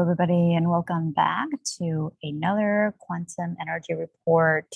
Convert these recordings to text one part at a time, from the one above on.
everybody, and welcome back to another quantum energy report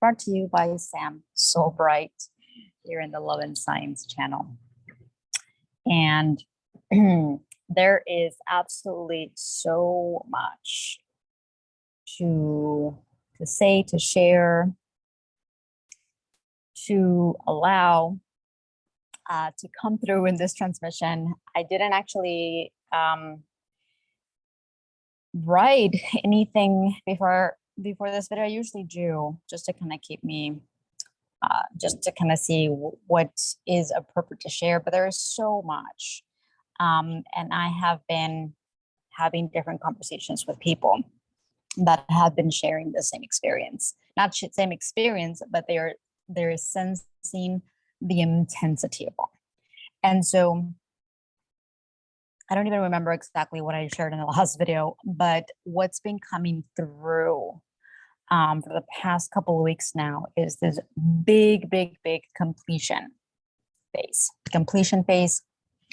brought to you by Sam SolBright here in the Love and Science channel. And there is absolutely so much to say, to share, to allow to come through in this transmission. I didn't actually write anything before this video. I usually do, just to kind of keep me just to kind of see what is appropriate to share, but there is so much, and I have been having different conversations with people that have been sharing the same experience, not same experience, but they're sensing the intensity of it. And so I don't even remember exactly what I shared in the last video, but what's been coming through for the past couple of weeks now is this big completion phase,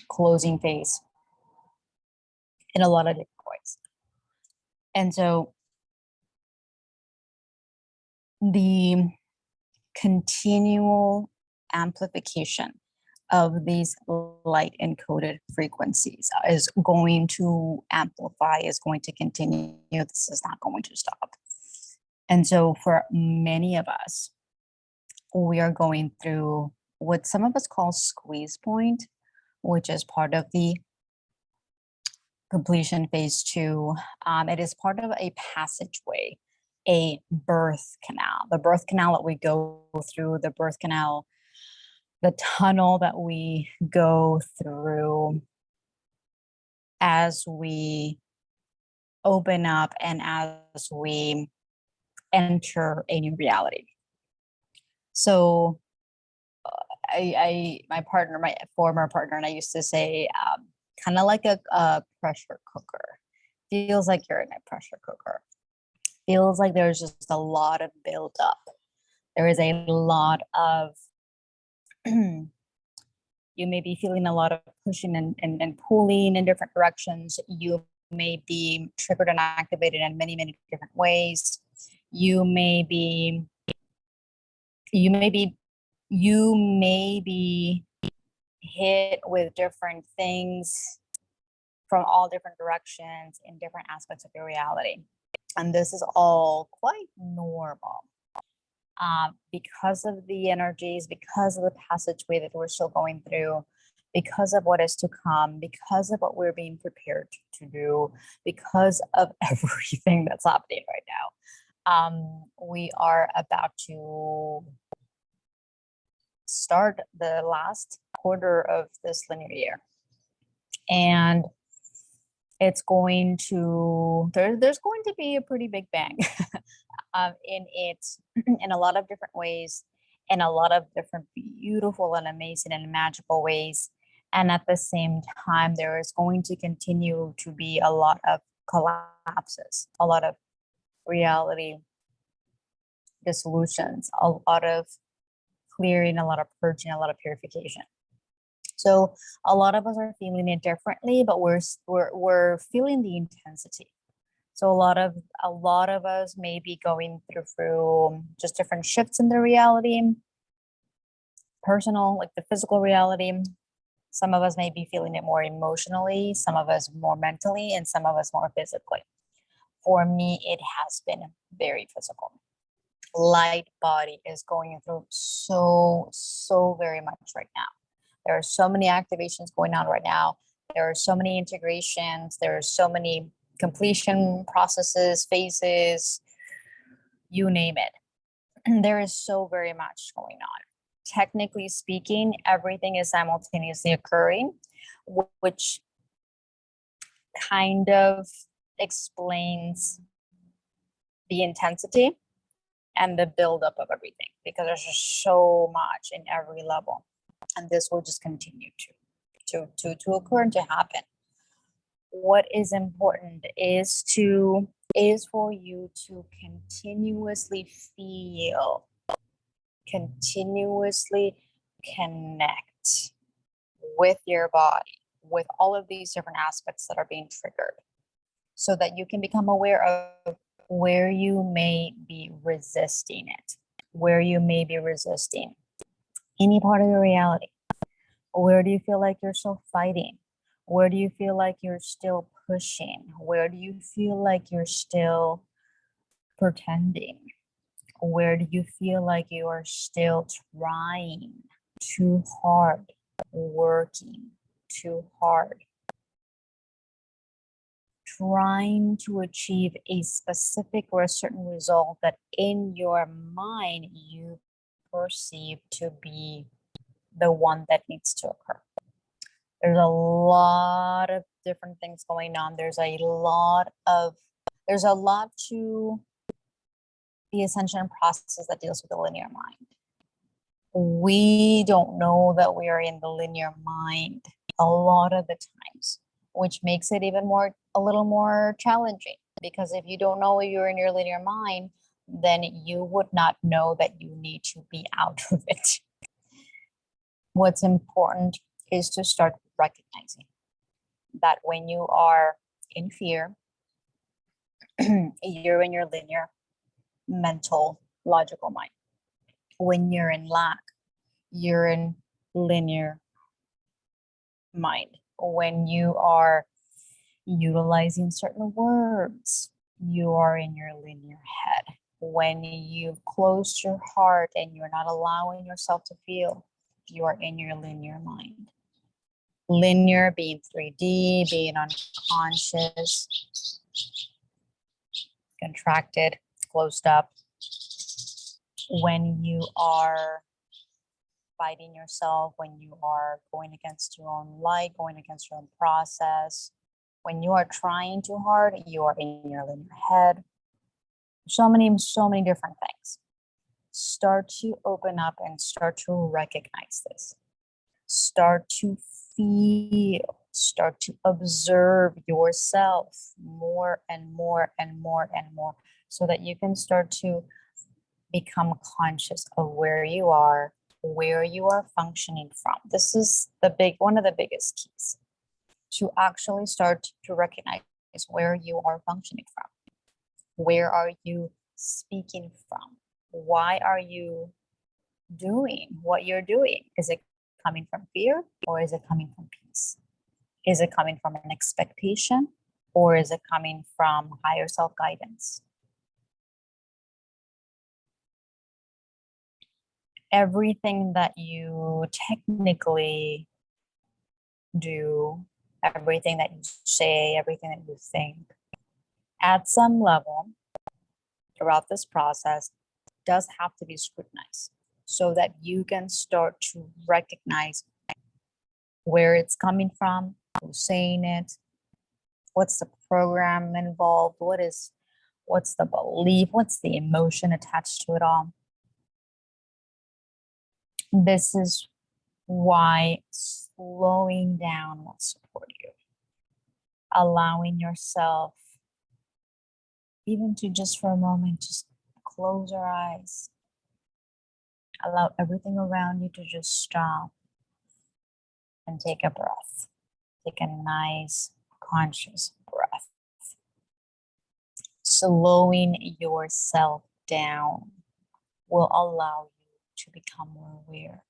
closing phase in a lot of different ways. And so the continual amplification of these light encoded frequencies is going to amplify, is going to continue. This is not going to stop. And so for many of us, we are going through what some of us call squeeze point, which is part of the completion phase 2. It is part of a passageway, a birth canal, the birth canal that we go through, the birth canal, the tunnel that we go through as we open up and as we enter a new reality. So my former partner, and I used to say, kind of like a pressure cooker. Feels like you're in a pressure cooker. Feels like there's just a lot of buildup. There is a lot of you may be feeling a lot of pushing and pulling in different directions. You may be triggered and activated in many different ways. You may be hit with different things from all different directions in different aspects of your reality. And this is all quite normal. Because of the energies, because of the passageway that we're still going through, because of what is to come, because of what we're being prepared to do, because of everything that's happening right now. We are about to start the last quarter of this linear year. And it's going to, there's going to be a pretty big bang. In a lot of different ways, in a lot of different beautiful and amazing and magical ways. And at the same time, there is going to continue to be a lot of collapses, a lot of reality dissolutions, a lot of clearing, a lot of purging, a lot of purification. So a lot of us are feeling it differently, but we're feeling the intensity. So a lot of us may be going through just different shifts in the reality, personal, like the physical reality. Some of us may be feeling it more emotionally, some of us more mentally, and some of us more physically. For me, it has been very physical. LightBody is going through so very much right now. There are so many activations going on right now. There are so many integrations. There are so many completion processes, phases, you name it. There is so very much going on. Technically speaking, everything is simultaneously occurring, which kind of explains the intensity and the buildup of everything, because there's just so much in every level. And this will just continue to occur and to happen. What is important is for you to continuously feel, continuously connect with your body, with all of these different aspects that are being triggered. so that you can become aware of where you may be resisting it, where you may be resisting any part of your reality. Where do you feel like you're still fighting? Where do you feel like you're still pushing? Where do you feel like you're still pretending? Where do you feel like you are still trying too hard, working too hard, trying to achieve a specific or a certain result that in your mind you perceive to be the one that needs to occur? There's a lot of different things going on. There's a lot to the ascension process that deals with the linear mind. We don't know that we are in the linear mind a lot of the times, which makes it even a little more challenging, because if you don't know you're in your linear mind, then you would not know that you need to be out of it. What's important is to start recognizing that when you are in fear, you're in your linear, mental, logical mind. When you're in lack, you're in linear mind. When you are utilizing certain words, you are in your linear head. When you've closed your heart and you're not allowing yourself to feel, you are in your linear mind. Linear being 3D, being unconscious, contracted, closed up. When you are fighting yourself, when you are going against your own light, going against your own process, when you are trying too hard, you are in your linear head. So many different things. Start to open up and start to recognize this. Start to feel, start to observe yourself more and more and more and more, so that you can start to become conscious of where you are functioning from. This is one of the biggest keys, to actually start to recognize where you are functioning from. Where are you speaking from? Why are you doing what you're doing? Is it coming from fear, or is it coming from peace? Is it coming from an expectation, or is it coming from higher self-guidance? Everything that you technically do, everything that you say, everything that you think, at some level throughout this process does have to be scrutinized, so that you can start to recognize where it's coming from, who's saying it, what's the program involved, what's the belief, what's the emotion attached to it all. This is why slowing down will support you. Allowing yourself, even to just for a moment, just close your eyes. Allow everything around you to just stop and take a breath. Take a nice, conscious breath. Slowing yourself down will allow you to become more aware.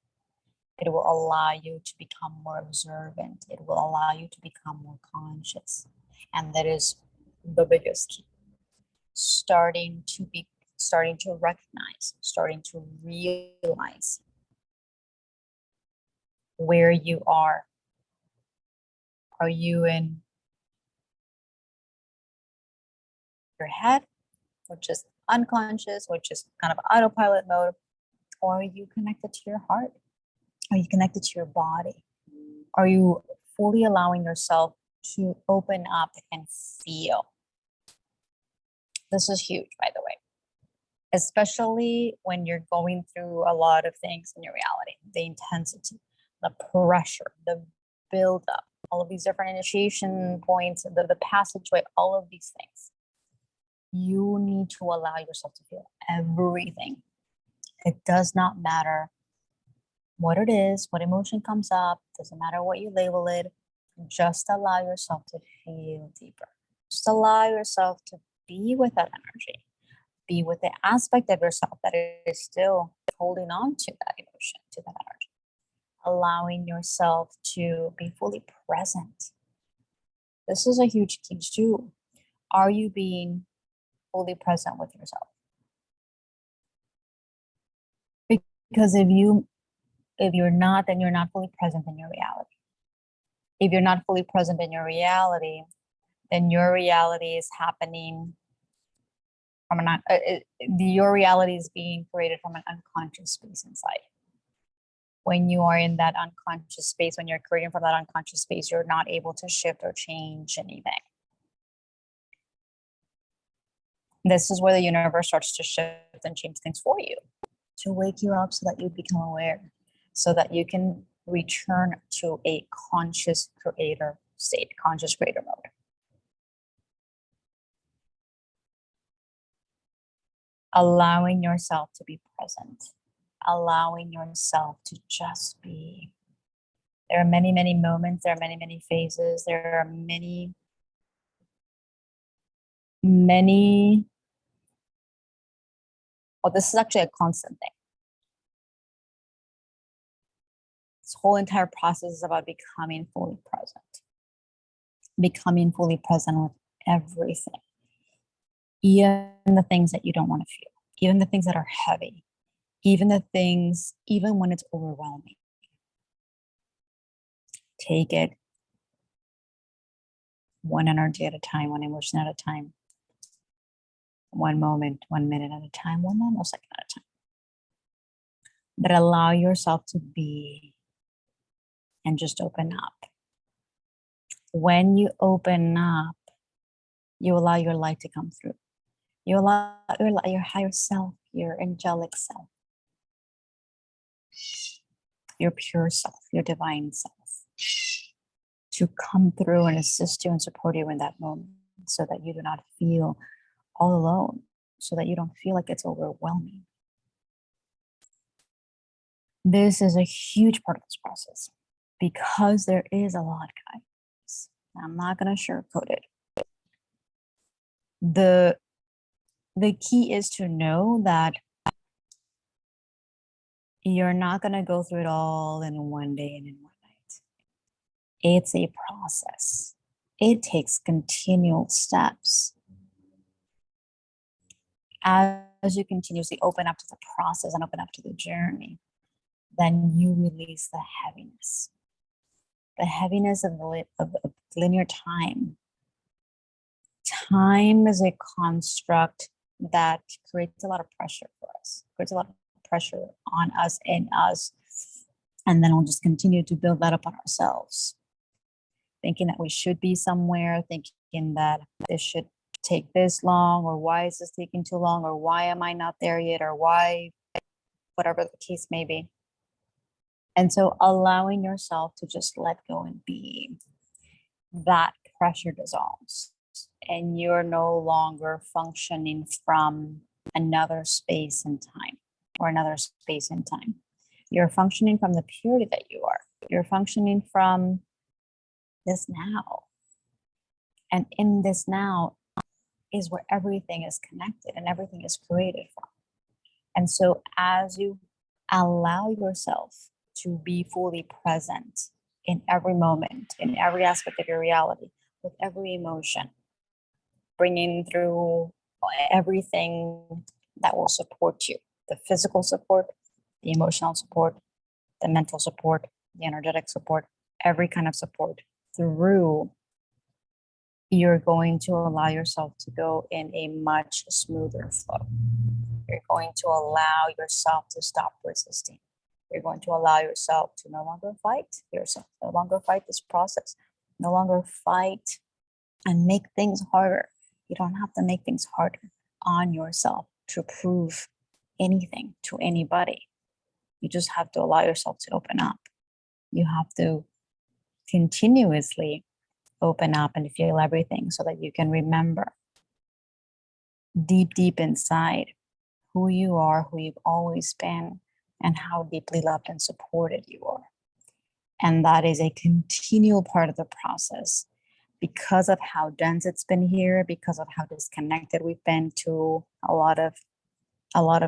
It will allow you to become more observant. It will allow you to become more conscious. And that is the biggest key. Starting to recognize, starting to realize where you are. Are you in your head, which is unconscious, which is kind of autopilot mode? Or are you connected to your heart? Are you connected to your body? Are you fully allowing yourself to open up and feel? This is huge, by the way, especially when you're going through a lot of things in your reality. The intensity, the pressure, the buildup, all of these different initiation points, the passageway, all of these things. You need to allow yourself to feel everything. It does not matter what it is, what emotion comes up, doesn't matter what you label it. Just allow yourself to feel deeper. Just allow yourself to be with that energy, be with the aspect of yourself that is still holding on to that emotion, to that energy, allowing yourself to be fully present. This is a huge key too. Are you being fully present with yourself? Because if you're not, then you're not fully present in your reality. If you're not fully present in your reality, then your reality is happening from your reality is being created from an unconscious space inside. When you are in that unconscious space, when you're creating from that unconscious space, you're not able to shift or change anything. This is where the universe starts to shift and change things for you, to wake you up so that you become aware, so that you can return to a conscious creator state, conscious creator mode. Allowing yourself to be present, allowing yourself to just be. There are many, many moments, there are many, many phases, there are many, well, this is actually a constant thing. This whole entire process is about becoming fully present with everything, even the things that you don't want to feel, even the things that are heavy, even when it's overwhelming. Take it one energy at a time, one emotion at a time, one moment, 1 minute at a time, 1 nanosecond at a time. But allow yourself to be and just open up. When you open up, you allow your light to come through. You allow your higher self, your angelic self, your pure self, your divine self, to come through and assist you and support you in that moment, so that you do not feel all alone, so that you don't feel like it's overwhelming. This is a huge part of this process, because there is a lot, guys. I'm not going to sugarcoat it. The key is to know that you're not going to go through it all in one day and in one night. It's a process. It takes continual steps. As you continuously open up to the process and open up to the journey, then you release the heaviness of linear time. Time is a construct that creates a lot of pressure for us, creates a lot of pressure on us, in us, and then we'll just continue to build that up on ourselves, thinking that we should be somewhere, thinking that this should take this long, or why is this taking too long, or why am I not there yet, or why, whatever the case may be. And so allowing yourself to just let go and be, that pressure dissolves, and you're no longer functioning from another space and time, or another space and time. You're functioning from the purity that you are. You're functioning from this now. And in this now is where everything is connected and everything is created from. And so as you allow yourself to be fully present in every moment, in every aspect of your reality, with every emotion, bringing through everything that will support you, the physical support, the emotional support, the mental support, the energetic support, every kind of support through, you're going to allow yourself to go in a much smoother flow. You're going to allow yourself to stop resisting. You're going to allow yourself to no longer fight yourself, no longer fight this process, no longer fight and make things harder. You don't have to make things harder on yourself to prove anything to anybody. You just have to allow yourself to open up. You have to continuously open up and feel everything, so that you can remember deep, deep inside who you are, who you've always been, and how deeply loved and supported you are. And that is a continual part of the process. because of how dense it's been here, because of how disconnected we've been to a lot of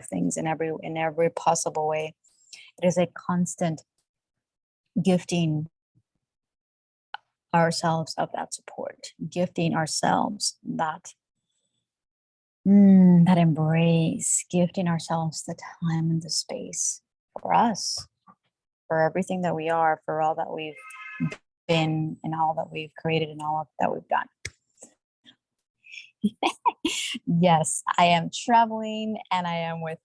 things in every possible way. It is a constant gifting ourselves of that support, gifting ourselves that that embrace, gifting ourselves the time and the space for us, for everything that we are, for all that we've been and all that we've created and all that we've done. Yes, I am traveling and I am with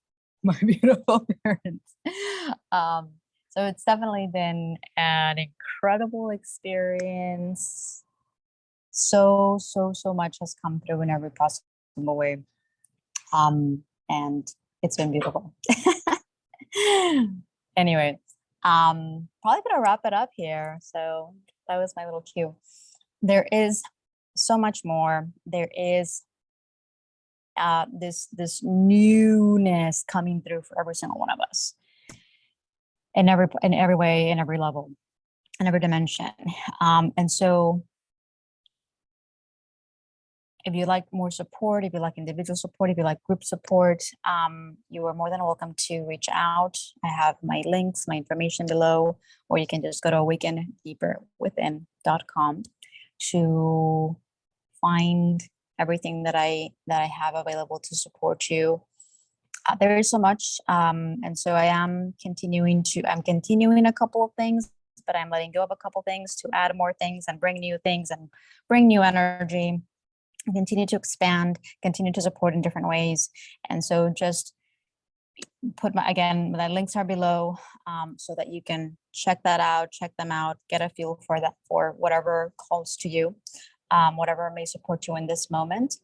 my beautiful parents. So it's definitely been an incredible experience. So much has come through in every possible way. And it's been beautiful. Anyway, probably gonna wrap it up here. So that was my little cue. There is so much more. There is this newness coming through for every single one of us, in every way, in every level, in every dimension. And so if you like more support, if you like individual support, if you like group support, you are more than welcome to reach out. I have my links, my information below, or you can just go to awakendeeperwithin.com to find everything that I have available to support you. There is so much, and so I'm continuing a couple of things, but I'm letting go of a couple of things to add more things and bring new things and bring new energy. Continue to expand, continue to support in different ways. And so just my links are below, so that you can check them out, get a feel for that, for whatever calls to you, whatever may support you in this moment.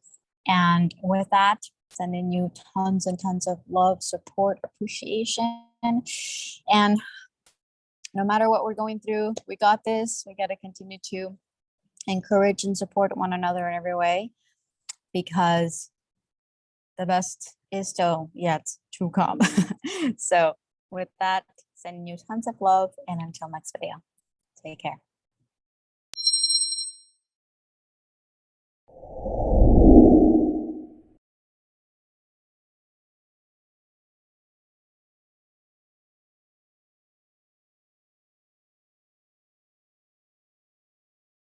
And with that, sending you tons and tons of love, support, appreciation. And no matter what we're going through, we got this. We got to continue to encourage and support one another in every way, because the best is still yet to come. So with that, sending you tons of love, and until next video, take care.